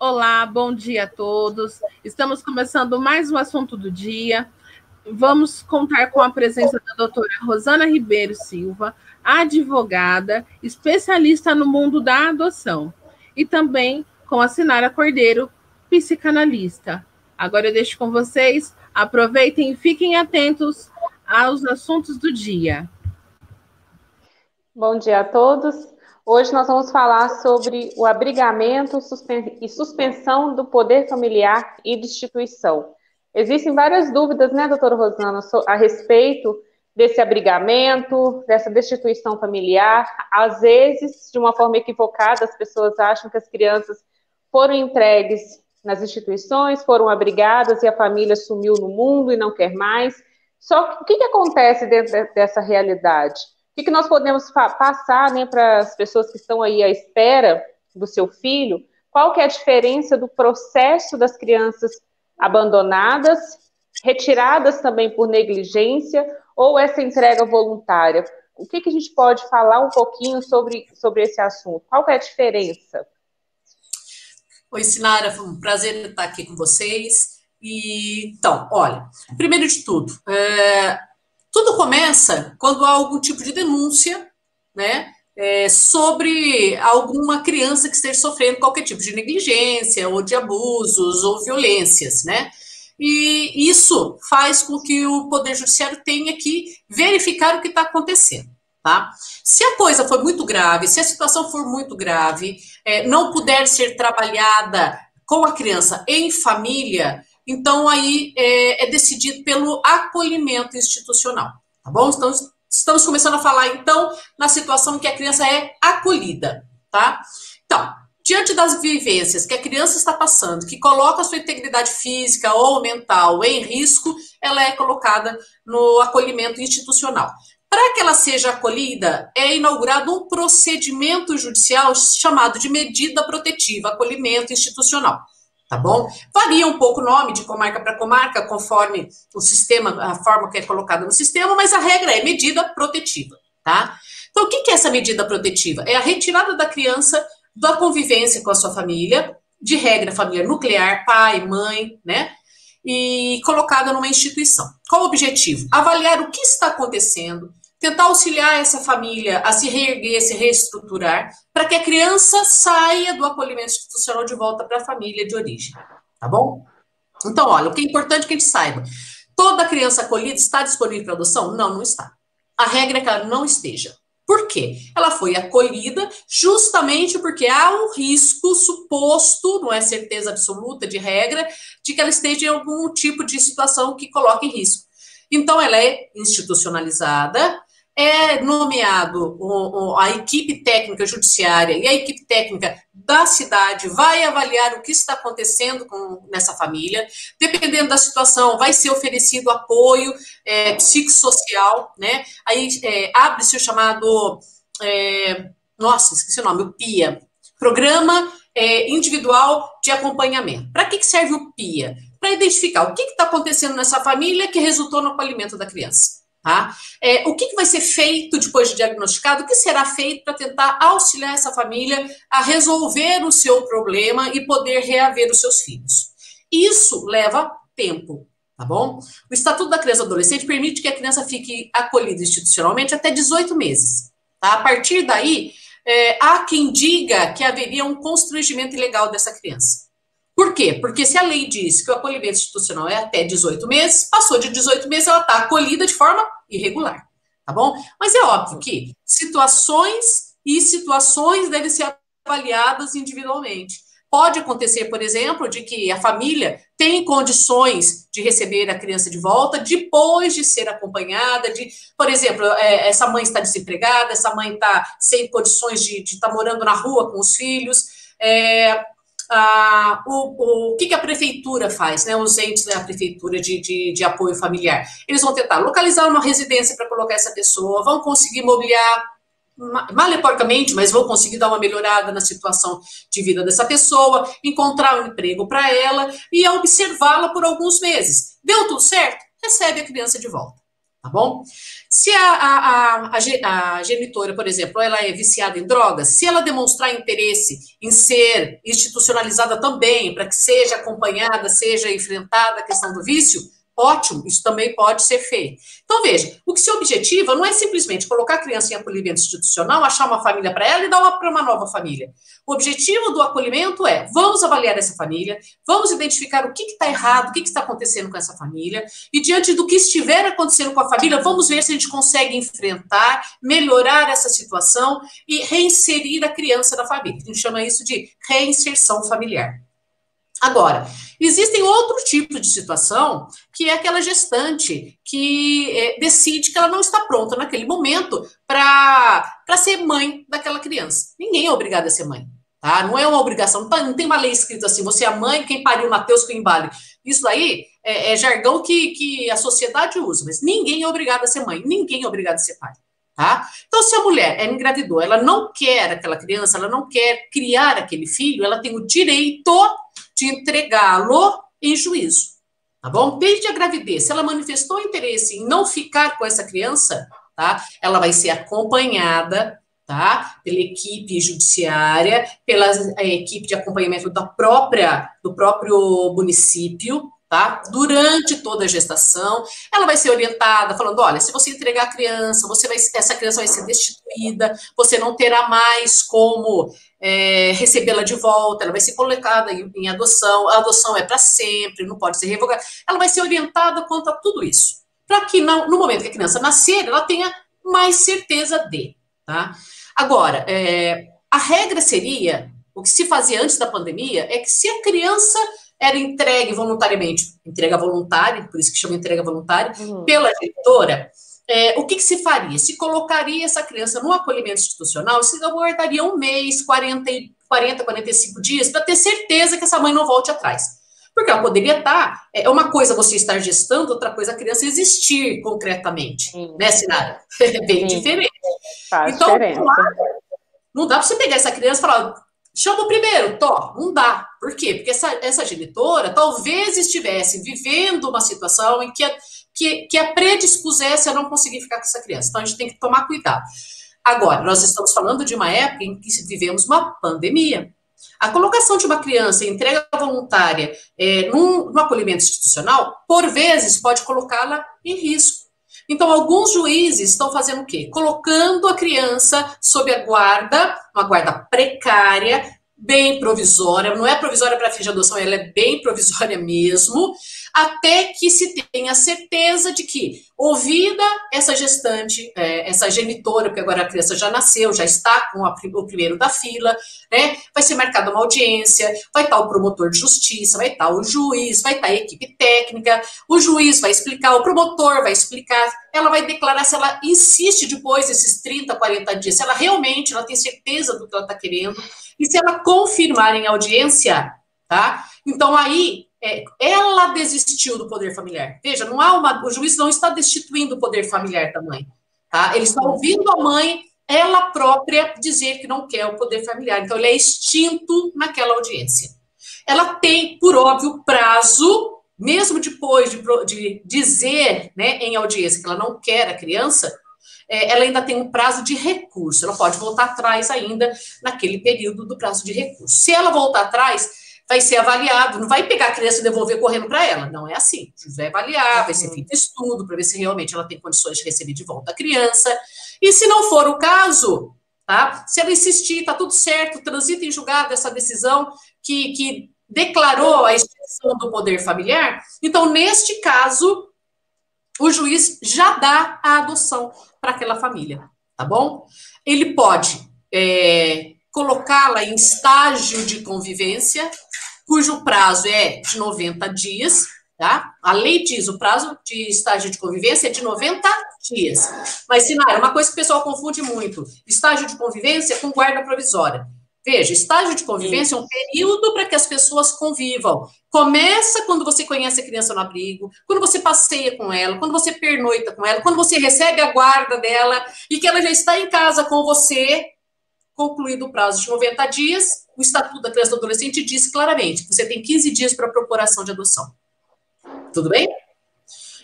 Olá, bom dia a todos. Estamos começando mais um assunto do dia. Vamos contar com a presença da doutora Rosana Ribeiro Silva, advogada, especialista no mundo da adoção, e também com a Sinara Cordeiro, psicanalista. Agora eu deixo com vocês. Aproveitem e fiquem atentos aos assuntos do dia. Bom dia a todos. Hoje nós vamos falar sobre o abrigamento e suspensão do poder familiar e destituição. Existem várias dúvidas, né, doutora Rosana, a respeito desse abrigamento, dessa destituição familiar. Às vezes, de uma forma equivocada, as pessoas acham que as crianças foram entregues nas instituições, foram abrigadas e a família sumiu no mundo e não quer mais. Só que o que acontece dentro dessa realidade? O que nós podemos passar, né, para as pessoas que estão aí à espera do seu filho? Qual que é a diferença do processo das crianças abandonadas, retiradas também por negligência, ou essa entrega voluntária? O que a gente pode falar um pouquinho sobre esse assunto? Qual que é a diferença? Oi, Sinara, foi um prazer estar aqui com vocês. Então, olha, primeiro de tudo, tudo começa quando há algum tipo de denúncia, né, sobre alguma criança que esteja sofrendo qualquer tipo de negligência, ou de abusos, ou violências, né? E isso faz com que o Poder Judiciário tenha que verificar o que está acontecendo, tá? Se a coisa for muito grave, se a situação for muito grave, não puder ser trabalhada com a criança em família, então aí é decidido pelo acolhimento institucional, tá bom? Então, estamos começando a falar, então, na situação em que a criança é acolhida, tá? Então, diante das vivências que a criança está passando, que coloca a sua integridade física ou mental em risco, ela é colocada no acolhimento institucional. Para que ela seja acolhida, é inaugurado um procedimento judicial chamado de medida protetiva, acolhimento institucional. Tá bom? Varia um pouco o nome de comarca para comarca, conforme o sistema, a forma que é colocada no sistema, mas a regra é medida protetiva, tá? Então, o que é essa medida protetiva? É a retirada da criança da convivência com a sua família, de regra, família nuclear, pai, mãe, né? E colocada numa instituição. Qual o objetivo? Avaliar o que está acontecendo, tentar auxiliar essa família a se reerguer, se reestruturar, para que a criança saia do acolhimento institucional de volta para a família de origem, tá bom? Então, olha, o que é importante que a gente saiba, toda criança acolhida está disponível para adoção? Não, não está. A regra é que ela não esteja. Por quê? Ela foi acolhida justamente porque há um risco suposto, não é certeza absoluta de regra, de que ela esteja em algum tipo de situação que coloque em risco. Então, ela é institucionalizada, é nomeado a equipe técnica judiciária e a equipe técnica da cidade vai avaliar o que está acontecendo nessa família. Dependendo da situação, vai ser oferecido apoio psicossocial, né? Aí abre-se o chamado, esqueci o nome, o PIA, Programa Individual de Acompanhamento. Para que serve o PIA? Para identificar o que está acontecendo nessa família que resultou no acolhimento da criança. Tá? O que vai ser feito depois de diagnosticado, o que será feito para tentar auxiliar essa família a resolver o seu problema e poder reaver os seus filhos. Isso leva tempo, tá bom? O Estatuto da Criança e do Adolescente permite que a criança fique acolhida institucionalmente até 18 meses. Tá? A partir daí, há quem diga que haveria um constrangimento ilegal dessa criança. Por quê? Porque se a lei diz que o acolhimento institucional é até 18 meses, passou de 18 meses, ela está acolhida de forma irregular, tá bom? Mas é óbvio que situações devem ser avaliadas individualmente. Pode acontecer, por exemplo, de que a família tem condições de receber a criança de volta depois de ser acompanhada, por exemplo, essa mãe está desempregada, essa mãe está sem condições de estar morando na rua com os filhos, o que a prefeitura faz, né? Os entes da prefeitura de apoio familiar. Eles vão tentar localizar uma residência para colocar essa pessoa, vão conseguir mobiliar maleporcamente, mas vão conseguir dar uma melhorada na situação de vida dessa pessoa, encontrar um emprego para ela e observá-la por alguns meses. Deu tudo certo? Recebe a criança de volta, tá bom? Se a genitora, por exemplo, ela é viciada em drogas, se ela demonstrar interesse em ser institucionalizada também, para que seja acompanhada, seja enfrentada a questão do vício, ótimo, isso também pode ser feito. Então, veja, o que se objetiva não é simplesmente colocar a criança em acolhimento institucional, achar uma família para ela e dar para uma nova família. O objetivo do acolhimento é, vamos avaliar essa família, vamos identificar o que está errado, o que está acontecendo com essa família, e diante do que estiver acontecendo com a família, vamos ver se a gente consegue enfrentar, melhorar essa situação e reinserir a criança na família. A gente chama isso de reinserção familiar. Agora, existem outro tipo de situação, que é aquela gestante que decide que ela não está pronta naquele momento para ser mãe daquela criança. Ninguém é obrigado a ser mãe, tá? Não é uma obrigação, não tem uma lei escrita assim, você é a mãe, quem pariu Mateus que embale. Isso daí é jargão que a sociedade usa, mas ninguém é obrigado a ser mãe, ninguém é obrigado a ser pai. Tá? Então, se a mulher engravidou, ela não quer aquela criança, ela não quer criar aquele filho, ela tem o direito de entregá-lo em juízo, tá bom? Desde a gravidez, se ela manifestou interesse em não ficar com essa criança, tá? Ela vai ser acompanhada, tá? Pela equipe judiciária, pela equipe de acompanhamento do próprio município, tá? Durante toda a gestação, ela vai ser orientada, falando, olha, se você entregar a criança, essa criança vai ser destituída, você não terá mais como recebê-la de volta, ela vai ser colocada em adoção, a adoção é para sempre, não pode ser revogada, ela vai ser orientada quanto a tudo isso, para que no momento que a criança nascer, ela tenha mais certeza de, tá? Agora, a regra seria, o que se fazia antes da pandemia, é que se a criança era entregue voluntariamente, entrega voluntária, por isso que chama entrega voluntária, pela genitora, o que se faria? Se colocaria essa criança no acolhimento institucional, se aguardaria um mês, 40, 45 dias, para ter certeza que essa mãe não volte atrás. Porque ela poderia estar, uma coisa você estar gestando, outra coisa a criança existir concretamente, né, Sinara? É bem diferente. Faz então, diferença. Não dá para você pegar essa criança e falar, chama o primeiro, não dá. Por quê? Porque essa genitora talvez estivesse vivendo uma situação em que a predispusesse a não conseguir ficar com essa criança. Então, a gente tem que tomar cuidado. Agora, nós estamos falando de uma época em que vivemos uma pandemia. A colocação de uma criança em entrega voluntária num acolhimento institucional, por vezes, pode colocá-la em risco. Então, alguns juízes estão fazendo o quê? Colocando a criança sob a guarda, uma guarda precária, bem provisória, não é provisória para fins de adoção, ela é bem provisória mesmo, até que se tenha certeza de que, ouvida essa gestante, essa genitora, porque agora a criança já nasceu, já está com o primeiro da fila, né? Vai ser marcada uma audiência, vai estar o promotor de justiça, vai estar o juiz, vai estar a equipe técnica, o juiz vai explicar, o promotor vai explicar, ela vai declarar se ela insiste depois desses 30, 40 dias, se ela realmente ela tem certeza do que ela está querendo, e se ela confirmar em audiência, tá? Então aí ela desistiu do poder familiar. Veja, o juiz não está destituindo o poder familiar da mãe, tá? Ele está ouvindo a mãe, ela própria, dizer que não quer o poder familiar. Então, ele é extinto naquela audiência. Ela tem, por óbvio, prazo, mesmo depois de dizer, né, em audiência que ela não quer a criança, ela ainda tem um prazo de recurso. Ela pode voltar atrás ainda naquele período do prazo de recurso. Se ela voltar atrás, vai ser avaliado, não vai pegar a criança e devolver correndo para ela, não é assim. O juiz vai avaliar, vai ser feito estudo para ver se realmente ela tem condições de receber de volta a criança. E se não for o caso, tá? Se ela insistir, tá tudo certo, transita em julgado essa decisão que declarou a extinção do poder familiar, então, neste caso, o juiz já dá a adoção para aquela família, tá bom? Ele pode colocá-la em estágio de convivência, cujo prazo é de 90 dias, tá? A lei diz, o prazo de estágio de convivência é de 90 dias. Mas, Sinara, uma coisa que o pessoal confunde muito, estágio de convivência com guarda provisória. Veja, estágio de convivência é um período para que as pessoas convivam. Começa quando você conhece a criança no abrigo, quando você passeia com ela, quando você pernoita com ela, quando você recebe a guarda dela e que ela já está em casa com você. Concluído o prazo de 90 dias, o Estatuto da Criança e do Adolescente diz claramente que você tem 15 dias para propor ação de adoção. Tudo bem?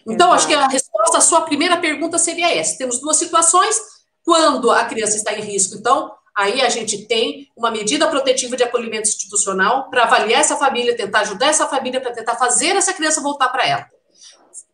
Então, acho que a resposta à sua primeira pergunta seria essa. Temos duas situações. Quando a criança está em risco, então, aí a gente tem uma medida protetiva de acolhimento institucional para avaliar essa família, tentar ajudar essa família, para tentar fazer essa criança voltar para ela.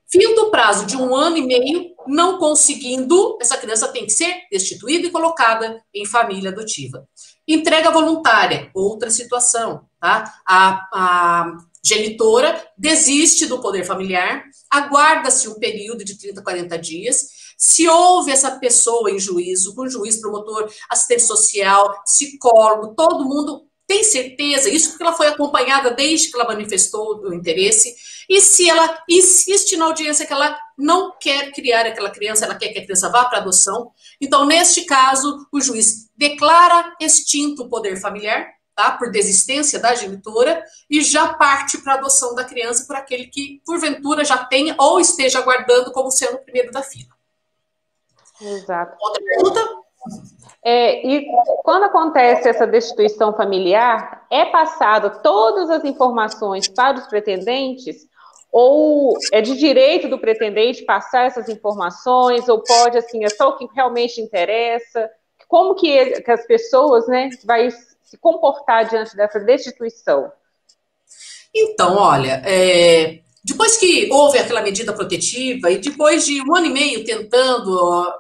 Fim do prazo de 1 ano e meio, não conseguindo, essa criança tem que ser destituída e colocada em família adotiva. Entrega voluntária, outra situação, tá? A genitora desiste do poder familiar, aguarda-se um período de 30, 40 dias, se houve essa pessoa em juízo, com juiz, promotor, assistente social, psicólogo, todo mundo tem certeza, isso porque ela foi acompanhada desde que ela manifestou o interesse, e se ela insiste na audiência que ela não quer criar aquela criança, ela quer que a criança vá para adoção, então, neste caso, o juiz declara extinto o poder familiar, tá, por desistência da genitora, e já parte para a adoção da criança por aquele que, porventura, já tenha ou esteja aguardando como sendo o primeiro da fila. Exato. Outra pergunta? E quando acontece essa destituição familiar, é passado todas as informações para os pretendentes? Ou é de direito do pretendente passar essas informações? Ou pode, assim, é só o que realmente interessa? Como que as pessoas, né, vai se comportar diante dessa destituição? Então, olha, depois que houve aquela medida protetiva e depois de 1 ano e meio tentando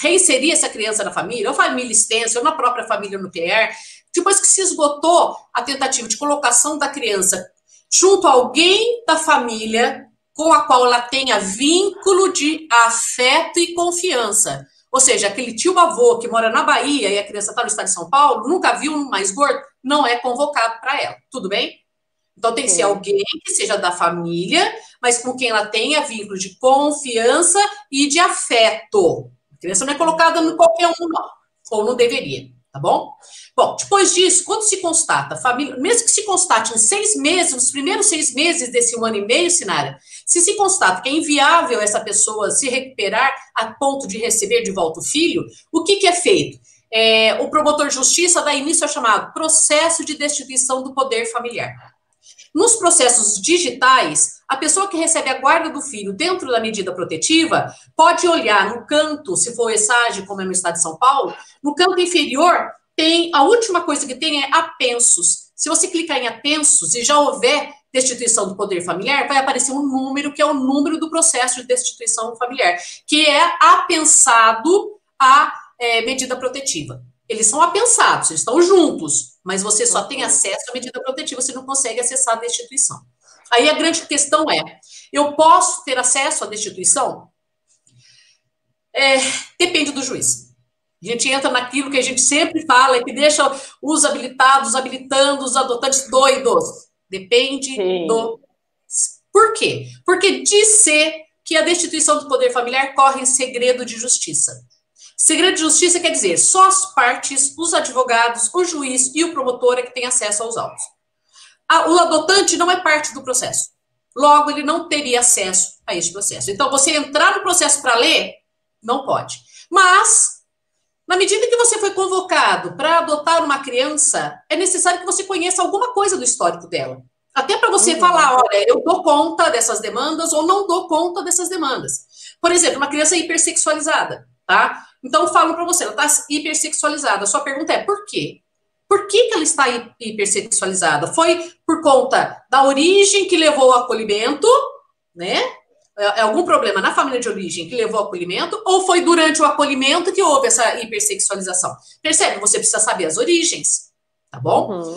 reinserir essa criança na família, ou família extensa, ou na própria família nuclear, depois que se esgotou a tentativa de colocação da criança junto a alguém da família com a qual ela tenha vínculo de afeto e confiança, ou seja, aquele tio-avô que mora na Bahia e a criança está no estado de São Paulo, nunca viu um mais gordo, não é convocado para ela, tudo bem? Então tem que ser alguém que seja da família, mas com quem ela tenha vínculo de confiança e de afeto. A criança não é colocada em qualquer um, não, ou não deveria, tá bom? Bom, depois disso, quando se constata, família, mesmo que se constate em 6 meses, nos primeiros 6 meses desse 1 ano e meio, Sinara, se constata que é inviável essa pessoa se recuperar a ponto de receber de volta o filho, o que é feito? O promotor de justiça dá início ao chamado processo de destituição do poder familiar. Nos processos digitais, a pessoa que recebe a guarda do filho dentro da medida protetiva pode olhar no canto, se for ESAGE, como é no estado de São Paulo, no canto inferior tem, a última coisa que tem é apensos. Se você clicar em apensos e já houver destituição do poder familiar, vai aparecer um número que é o número do processo de destituição familiar, que é apensado à medida protetiva. Eles são apensados, eles estão juntos, mas você só tem acesso à medida protetiva, você não consegue acessar a destituição. Aí a grande questão é, eu posso ter acesso à destituição? Depende do juiz. A gente entra naquilo que a gente sempre fala, que deixa os habilitados, os habilitandos, os adotantes doidos. Depende do... Por quê? Porque diz que a destituição do poder familiar corre em segredo de justiça. Segredo de justiça quer dizer só as partes, os advogados, o juiz e o promotor é que têm acesso aos autos. O adotante não é parte do processo. Logo, ele não teria acesso a esse processo. Então, você entrar no processo para ler, não pode. Mas, na medida que você foi convocado para adotar uma criança, é necessário que você conheça alguma coisa do histórico dela. Até para você falar, olha, eu dou conta dessas demandas ou não dou conta dessas demandas. Por exemplo, uma criança hipersexualizada, tá? Então, falam para você, ela está hipersexualizada. A sua pergunta é, por quê? Por que ela está hipersexualizada? Foi por conta da origem que levou ao acolhimento, né? Algum problema na família de origem que levou ao acolhimento, ou foi durante o acolhimento que houve essa hipersexualização? Percebe? Você precisa saber as origens, tá bom?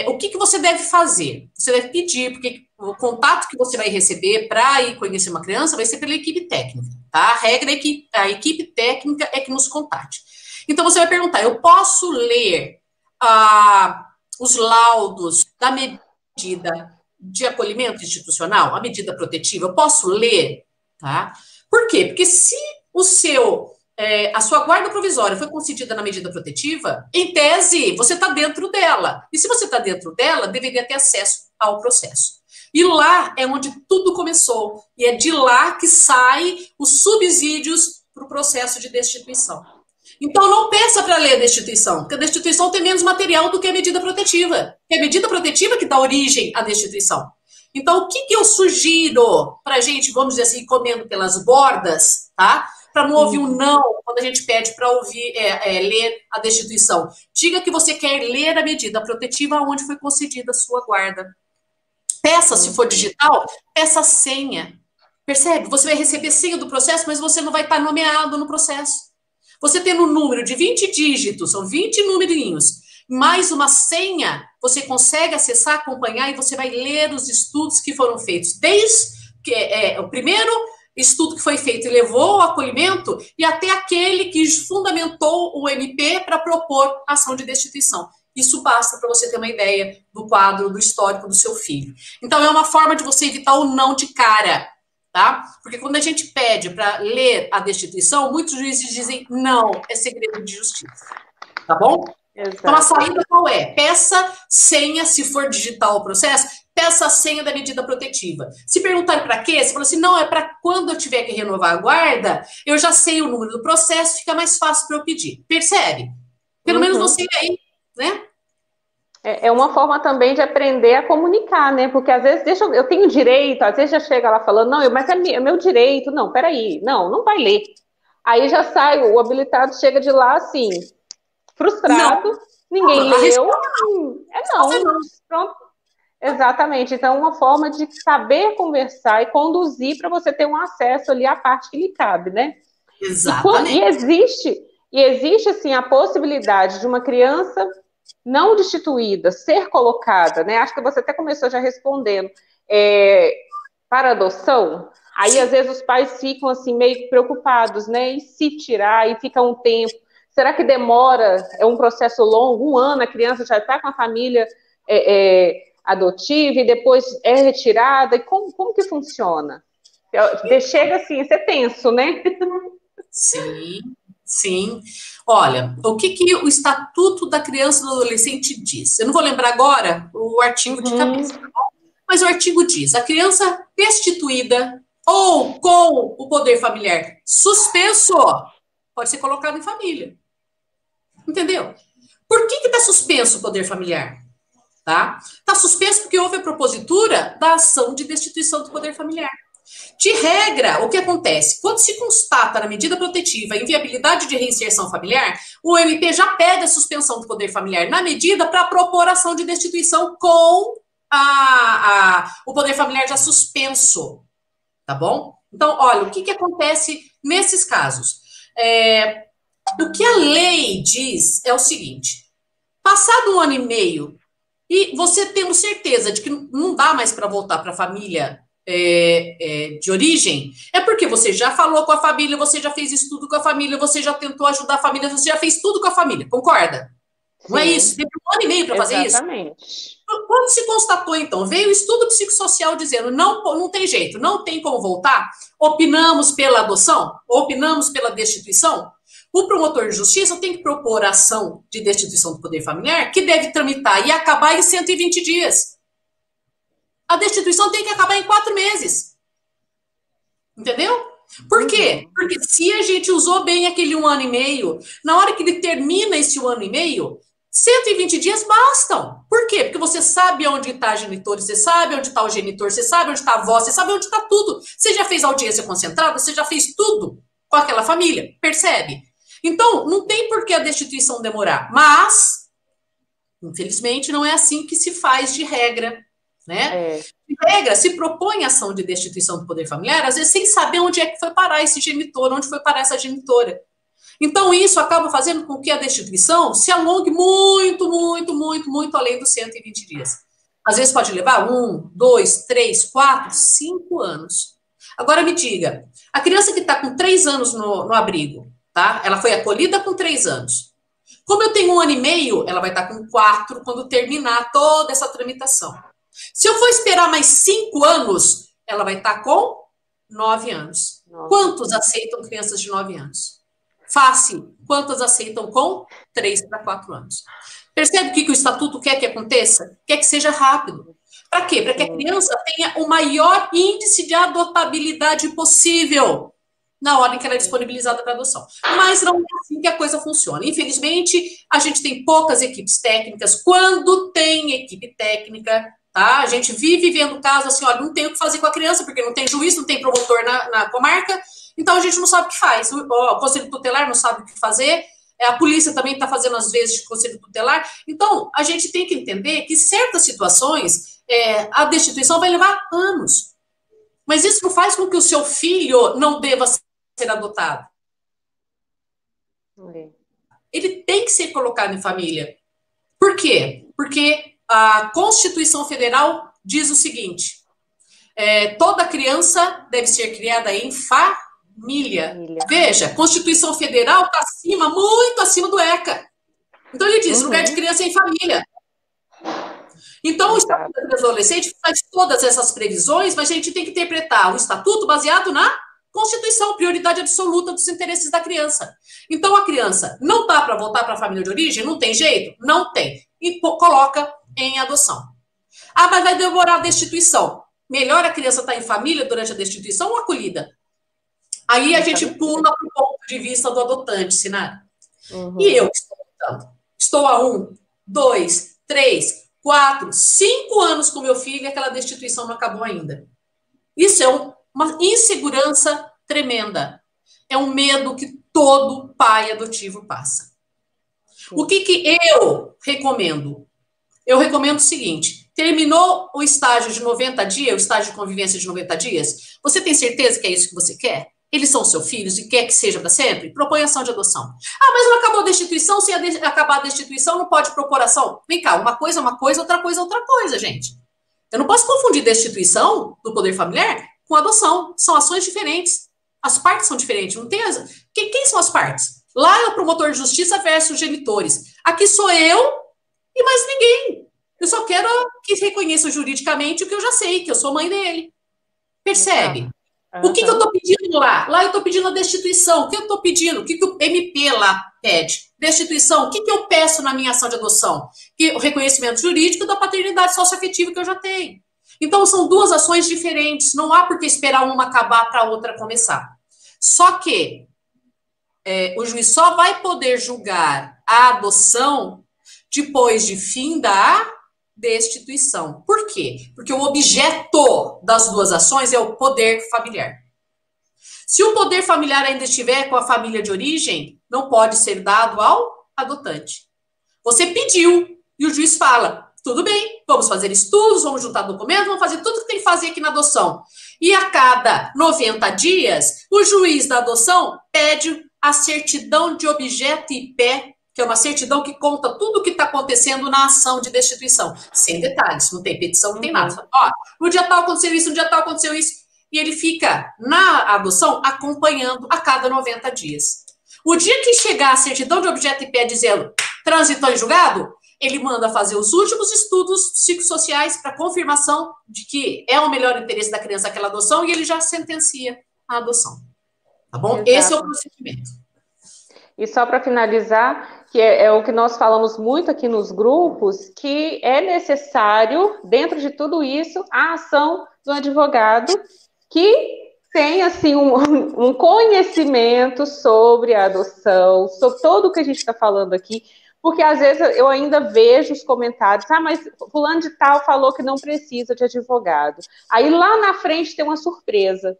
O que você deve fazer? Você deve pedir, porque o contato que você vai receber para ir conhecer uma criança vai ser pela equipe técnica, tá? A regra é que a equipe técnica é que nos contate. Então, você vai perguntar, eu posso ler os laudos da medida de acolhimento institucional, a medida protetiva, eu posso ler, tá? Por quê? Porque se a sua guarda provisória foi concedida na medida protetiva, em tese, você está dentro dela. E se você está dentro dela, deveria ter acesso ao processo. E lá é onde tudo começou. E é de lá que saem os subsídios para o processo de destituição. Então, não peça para ler a destituição, porque a destituição tem menos material do que a medida protetiva. É a medida protetiva que dá origem à destituição. Então, o que eu sugiro para a gente, vamos dizer assim, comendo pelas bordas, tá? Para não ouvir um não quando a gente pede para ouvir, ler a destituição. Diga que você quer ler a medida protetiva onde foi concedida a sua guarda. Peça, se for digital, peça a senha. Percebe? Você vai receber senha do processo, mas você não vai estar nomeado no processo. Você tendo um número de 20 dígitos, são 20 numerinhos, mais uma senha, você consegue acessar, acompanhar e você vai ler os estudos que foram feitos. Desde o primeiro estudo que foi feito e levou ao acolhimento e até aquele que fundamentou o MP para propor ação de destituição. Isso basta para você ter uma ideia do quadro, do histórico do seu filho. Então, é uma forma de você evitar o não de cara, tá? Porque quando a gente pede para ler a destituição, muitos juízes dizem, não, é segredo de justiça. Tá bom? Exato. Então, a saída qual é? Peça senha, se for digital o processo, peça a senha da medida protetiva. Se perguntarem para quê, você fala assim, não, é para quando eu tiver que renovar a guarda, eu já sei o número do processo, fica mais fácil para eu pedir. Percebe? Pelo menos você aí, né? É uma forma também de aprender a comunicar, né? Porque às vezes eu tenho direito, às vezes já chega lá falando, não, mas é meu direito, não, peraí, não vai ler. Aí já sai, o habilitado chega de lá assim, frustrado, ninguém leu, não. Pronto. Exatamente, então é uma forma de saber conversar e conduzir para você ter um acesso ali à parte que lhe cabe, né? Exatamente. E existe assim, a possibilidade de uma criança não destituída, ser colocada, né? Acho que você até começou já respondendo, para adoção. Aí, Sim. Às vezes, os pais ficam assim, meio preocupados, né? E se tirar, e fica um tempo. Será que demora? É um processo longo? 1 ano, a criança já está com a família adotiva e depois é retirada? E como que funciona? Chega assim, isso é tenso, né? Sim. Olha, o que o Estatuto da Criança e do Adolescente diz? Eu não vou lembrar agora o artigo de cabeça, tá bom? Mas o artigo diz, a criança destituída ou com o poder familiar suspenso pode ser colocado em família. Entendeu? Por que está suspenso o poder familiar? Tá? Está suspenso porque houve a propositura da ação de destituição do poder familiar. De regra, o que acontece? Quando se constata na medida protetiva a inviabilidade de reinserção familiar, o MP já pede a suspensão do poder familiar na medida para propor ação de destituição com o poder familiar já suspenso. Tá bom? Então, olha, o que acontece nesses casos? O que a lei diz é o seguinte, passado 1 ano e meio, e você tendo certeza de que não dá mais para voltar para a família de origem, é porque você já falou com a família, você já fez estudo com a família, você já tentou ajudar a família, você já fez tudo com a família, concorda? Sim. Não é isso? Teve 1 ano e meio para fazer isso? Exatamente. Quando se constatou, então, veio o estudo psicossocial dizendo, não tem jeito, não tem como voltar, opinamos pela adoção, opinamos pela destituição, o promotor de justiça tem que propor a ação de destituição do poder familiar, que deve tramitar e acabar em 120 dias. A destituição tem que acabar em 4 meses. Entendeu? Por quê? Porque se a gente usou bem aquele 1 ano e meio, na hora que ele termina esse 1 ano e meio, 120 dias bastam. Por quê? Porque você sabe onde está a genitora, você sabe onde está o genitor, você sabe onde está a avó, você sabe onde está tudo. Você já fez audiência concentrada, você já fez tudo com aquela família. Percebe? Então, não tem por que a destituição demorar. Mas, infelizmente, não é assim que se faz de regra. Né? De regra, se propõe ação de destituição do poder familiar, às vezes sem saber onde é que foi parar esse genitor, onde foi parar essa genitora. Então, isso acaba fazendo com que a destituição se alongue muito além dos 120 dias. Às vezes pode levar 1, 2, 3, 4, 5 anos. Agora me diga, a criança que está com 3 anos no abrigo, tá? Ela foi acolhida com 3 anos. Como eu tenho 1 ano e meio, ela vai estar com 4 quando terminar toda essa tramitação. Se eu for esperar mais 5 anos, ela vai estar com 9 anos. Quantos aceitam crianças de 9 anos? Fácil. Quantas aceitam com 3 para 4 anos? Percebe o que o Estatuto quer que aconteça? Quer que seja rápido. Para quê? Para que a criança tenha o maior índice de adotabilidade possível na hora em que ela é disponibilizada para adoção. Mas não é assim que a coisa funciona. Infelizmente, a gente tem poucas equipes técnicas. Quando tem equipe técnica, tá? A gente vive vendo casos assim, olha, não tem o que fazer com a criança, porque não tem juiz, não tem promotor na comarca, então a gente não sabe o que faz. O conselho tutelar não sabe o que fazer, a polícia também está fazendo, às vezes, conselho tutelar. Então, a gente tem que entender que certas situações, a destituição vai levar anos. Mas isso não faz com que o seu filho não deva ser adotado. Ele tem que ser colocado em família. Por quê? Porque a Constituição Federal diz o seguinte, toda criança deve ser criada em família. Veja, Constituição Federal está acima, muito acima do ECA. Então ele diz, lugar de criança é em família. Então o Estatuto da Criança e do Adolescente faz todas essas previsões, mas a gente tem que interpretar o Estatuto baseado na Constituição, prioridade absoluta dos interesses da criança. Então a criança não dá para voltar para a família de origem? Não tem jeito? Não tem. E coloca em adoção. Ah, mas vai demorar a destituição. Melhor a criança estar em família durante a destituição ou acolhida? Aí a gente pula para o ponto de vista do adotante, Sinara. E eu que estou adotando. Estou há 1, 2, 3, 4, 5 anos com meu filho e aquela destituição não acabou ainda. Isso é uma insegurança tremenda. É um medo que todo pai adotivo passa. O que eu recomendo? Eu recomendo o seguinte, terminou o estágio de 90 dias, o estágio de convivência de 90 dias, você tem certeza que é isso que você quer? Eles são seus filhos e quer que seja para sempre? Propõe ação de adoção. Ah, mas não acabou a destituição, se acabar a destituição não pode propor ação. Vem cá, uma coisa é uma coisa, outra coisa é outra coisa, gente. Eu não posso confundir destituição do poder familiar com adoção. São ações diferentes. As partes são diferentes. Não tem quem são as partes? Lá é o promotor de justiça versus genitores. Aqui sou eu e mais ninguém. Eu só quero que reconheça juridicamente o que eu já sei, que eu sou mãe dele. Percebe? O que eu estou pedindo lá? Lá eu estou pedindo a destituição. O que eu estou pedindo? O que o MP lá pede? Destituição. O que eu peço na minha ação de adoção? O reconhecimento jurídico da paternidade socioafetiva que eu já tenho. Então, são duas ações diferentes. Não há por que esperar uma acabar para a outra começar. Só que o juiz só vai poder julgar a adoção depois de fim da destituição. Por quê? Porque o objeto das duas ações é o poder familiar. Se o poder familiar ainda estiver com a família de origem, não pode ser dado ao adotante. Você pediu e o juiz fala, tudo bem, vamos fazer estudos, vamos juntar documentos, vamos fazer tudo que tem que fazer aqui na adoção. E a cada 90 dias, o juiz da adoção pede a certidão de objeto e pé, que é uma certidão que conta tudo o que está acontecendo na ação de destituição, sem detalhes, não tem petição, não tem nada. Ó, no dia tal aconteceu isso, no dia tal aconteceu isso, e ele fica na adoção acompanhando a cada 90 dias. O dia que chegar a certidão de objeto e pé dizendo transitou em julgado, ele manda fazer os últimos estudos psicossociais para confirmação de que é o melhor interesse da criança aquela adoção e ele já sentencia a adoção. Tá bom? Exato. Esse é o procedimento. E só para finalizar, que é o que nós falamos muito aqui nos grupos, que é necessário, dentro de tudo isso, a ação do advogado que tem, assim, um conhecimento sobre a adoção, sobre tudo o que a gente está falando aqui, porque às vezes eu ainda vejo os comentários, mas fulano de tal falou que não precisa de advogado. Aí lá na frente tem uma surpresa,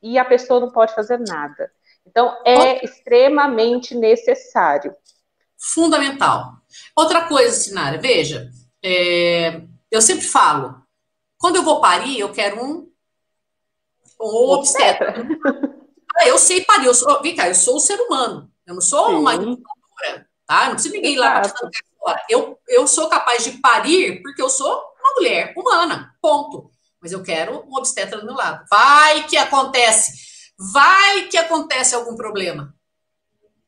e a pessoa não pode fazer nada. Então, é extremamente necessário. Fundamental. Outra coisa, Sinara, veja, eu sempre falo, quando eu vou parir, eu quero um obstetra. Eu sei parir, vem cá, eu sou um ser humano, eu não sou uma educadora, tá? Não preciso ninguém lá para te agora. Eu sou capaz de parir porque eu sou uma mulher humana, ponto. Mas eu quero um obstetra do meu lado. Vai que acontece algum problema.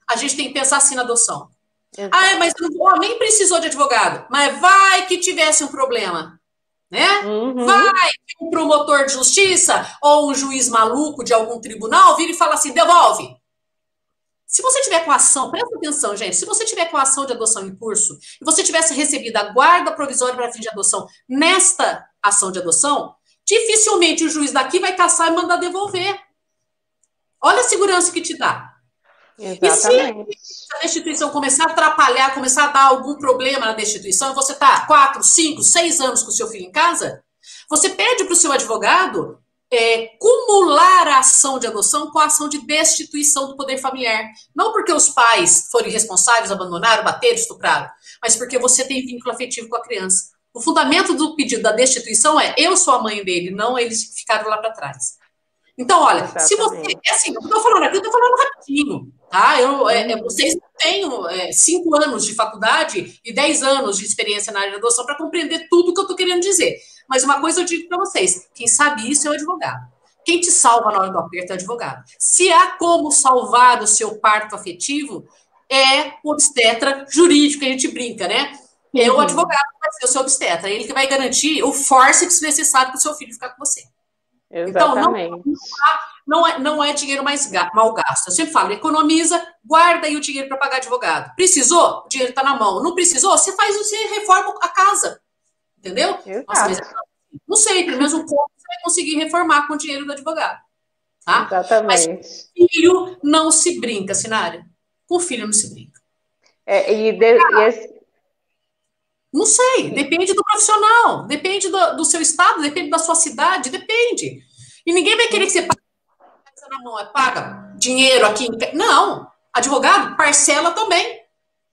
A gente tem que pensar assim na adoção. Exato. Mas nem precisou de advogado. Mas vai que tivesse um problema, né? Vai que um promotor de justiça ou um juiz maluco de algum tribunal vira e fala assim, devolve. Se você tiver com ação, presta atenção, gente, se você tiver com ação de adoção em curso e você tivesse recebido a guarda provisória para fim de adoção nesta ação de adoção, dificilmente o juiz daqui vai caçar e mandar devolver. Olha a segurança que te dá. E se Exatamente. a destituição começar a atrapalhar, começar a dar algum problema na destituição, você está 4, 5, 6 anos com o seu filho em casa, você pede para o seu advogado cumular a ação de adoção com a ação de destituição do poder familiar. Não porque os pais foram irresponsáveis, abandonaram, bateram, estupraram, mas porque você tem vínculo afetivo com a criança. O fundamento do pedido da destituição é: eu sou a mãe dele, não eles que ficaram lá para trás. Então, olha, exatamente. Se você... assim, eu estou falando aqui, eu estou falando rapidinho, tá? Vocês têm 5 anos de faculdade e 10 anos de experiência na área de adoção para compreender tudo que eu estou querendo dizer. Mas uma coisa eu digo para vocês: quem sabe isso é o advogado. Quem te salva na hora do aperto é o advogado. Se há como salvar o seu parto afetivo, é o obstetra jurídico, que a gente brinca, né? É o advogado que vai ser o seu obstetra. Ele que vai garantir o forceps necessário para o seu filho ficar com você. Exatamente. Então, não é dinheiro mal gasto. Eu sempre falo: economiza, guarda aí o dinheiro para pagar advogado. Precisou? O dinheiro está na mão. Não precisou? Você reforma a casa. Entendeu? Nossa, mas não sei, pelo menos um pouco você vai conseguir reformar com o dinheiro do advogado. Tá? Exatamente. Mas com filho não se brinca, Sinária. Com filho não se brinca. Não sei, depende do profissional, depende do seu estado, depende da sua cidade, depende. E ninguém vai querer que você pague na mão, paga dinheiro aqui. Não, advogado, parcela também,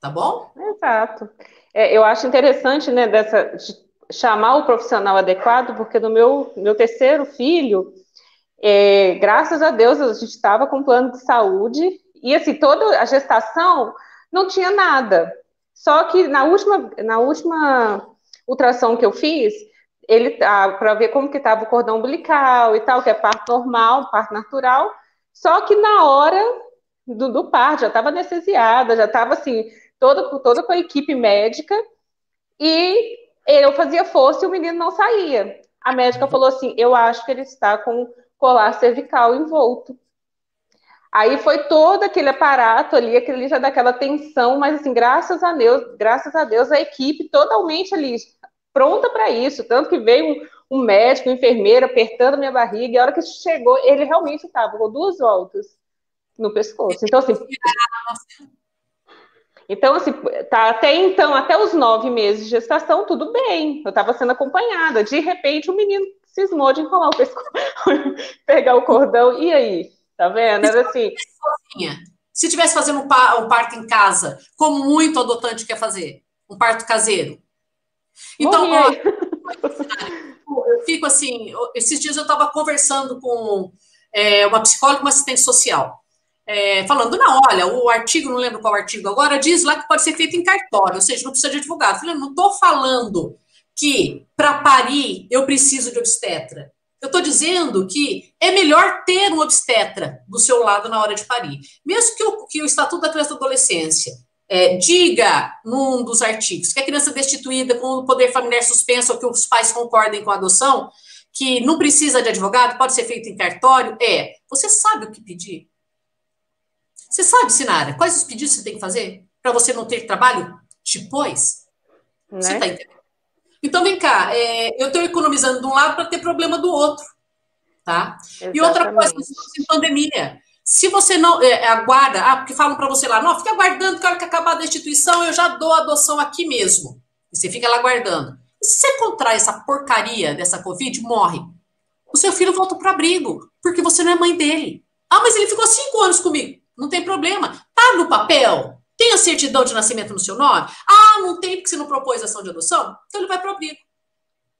tá bom? Exato. Eu acho interessante, né, de chamar o profissional adequado, porque no meu terceiro filho, graças a Deus, a gente estava com plano de saúde, e assim, toda a gestação não tinha nada. Só que na última ultrassom que eu fiz, para ver como que estava o cordão umbilical e tal, que é parto normal, parto natural, só que na hora do parto, já estava anestesiada, já estava assim, toda com a equipe médica, e eu fazia força e o menino não saía. A médica falou assim: eu acho que ele está com colar cervical envolto. Aí foi todo aquele aparato ali, aquele já daquela tensão, mas assim, graças a Deus, a equipe totalmente ali pronta para isso, tanto que veio um médico, uma enfermeira apertando a minha barriga, e a hora que chegou, ele realmente estava com 2 voltas no pescoço. Então, assim, até os 9 meses de gestação, tudo bem, eu estava sendo acompanhada. De repente, o menino cismou de enrolar o pescoço, pegar o cordão, e aí? Tá vendo? Era assim. Se tivesse fazendo um parto em casa, como muito adotante quer fazer, um parto caseiro. Então, ó, eu fico assim, esses dias eu estava conversando com uma psicóloga e uma assistente social, falando: não, olha, o artigo, não lembro qual artigo agora, diz lá que pode ser feito em cartório, ou seja, não precisa de advogado. Eu falei: não estou falando que para parir eu preciso de obstetra. Eu estou dizendo que é melhor ter um obstetra do seu lado na hora de parir. Mesmo que o Estatuto da Criança e da Adolescência diga, num dos artigos, que a criança destituída com o poder familiar suspenso, ou que os pais concordem com a adoção, que não precisa de advogado, pode ser feito em cartório, você sabe o que pedir? Você sabe, Sinara, quais os pedidos você tem que fazer para você não ter trabalho depois? Né? Você está entendendo? Então, vem cá, eu estou economizando de um lado para ter problema do outro, tá? Exatamente. E outra coisa, em pandemia, se você não aguarda, porque falam para você lá: não, fica aguardando que a hora que acabar a destituição eu já dou a adoção aqui mesmo. E você fica lá aguardando. E se você contrai essa porcaria dessa Covid, morre. O seu filho volta para o abrigo, porque você não é mãe dele. Ah, mas ele ficou 5 anos comigo. Não tem problema. Tá no papel? Tem a certidão de nascimento no seu nome? Ah, não tem porque você não propôs ação de adoção? Então ele vai para o abrigo.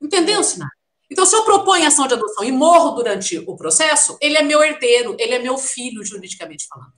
Entendeu, Sinara? Então, se eu proponho ação de adoção e morro durante o processo, ele é meu herdeiro, ele é meu filho, juridicamente falando.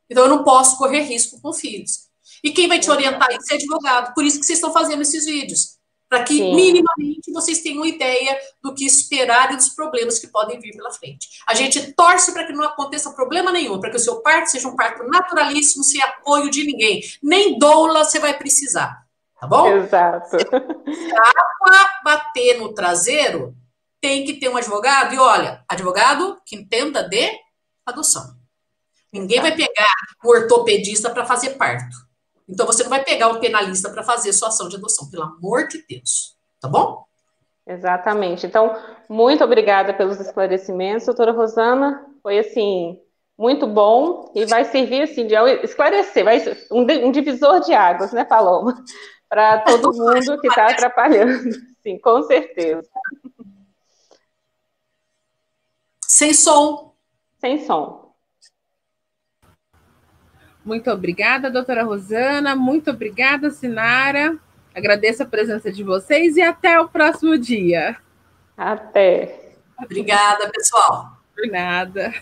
Então, eu não posso correr risco com filhos. E quem vai te orientar isso é advogado. Por isso que vocês estão fazendo esses vídeos. Para que, minimamente, vocês tenham ideia do que esperar e dos problemas que podem vir pela frente. A gente torce para que não aconteça problema nenhum, para que o seu parto seja um parto naturalíssimo, sem apoio de ninguém. Nem doula você vai precisar. Tá bom? Exato. Para bater no traseiro, tem que ter um advogado. E olha, advogado que entenda de adoção. Ninguém vai pegar um ortopedista para fazer parto. Então, você não vai pegar um penalista para fazer sua ação de adoção, pelo amor de Deus. Tá bom? Exatamente. Então, muito obrigada pelos esclarecimentos, doutora Rosana. Foi, assim, muito bom e vai servir assim de esclarecer, vai ser um divisor de águas, né, Paloma? Para todo mundo que está atrapalhando. Sim, com certeza. Sem som. Sem som. Muito obrigada, doutora Rosana. Muito obrigada, Sinara. Agradeço a presença de vocês e até o próximo dia. Até. Obrigada, pessoal. Por nada.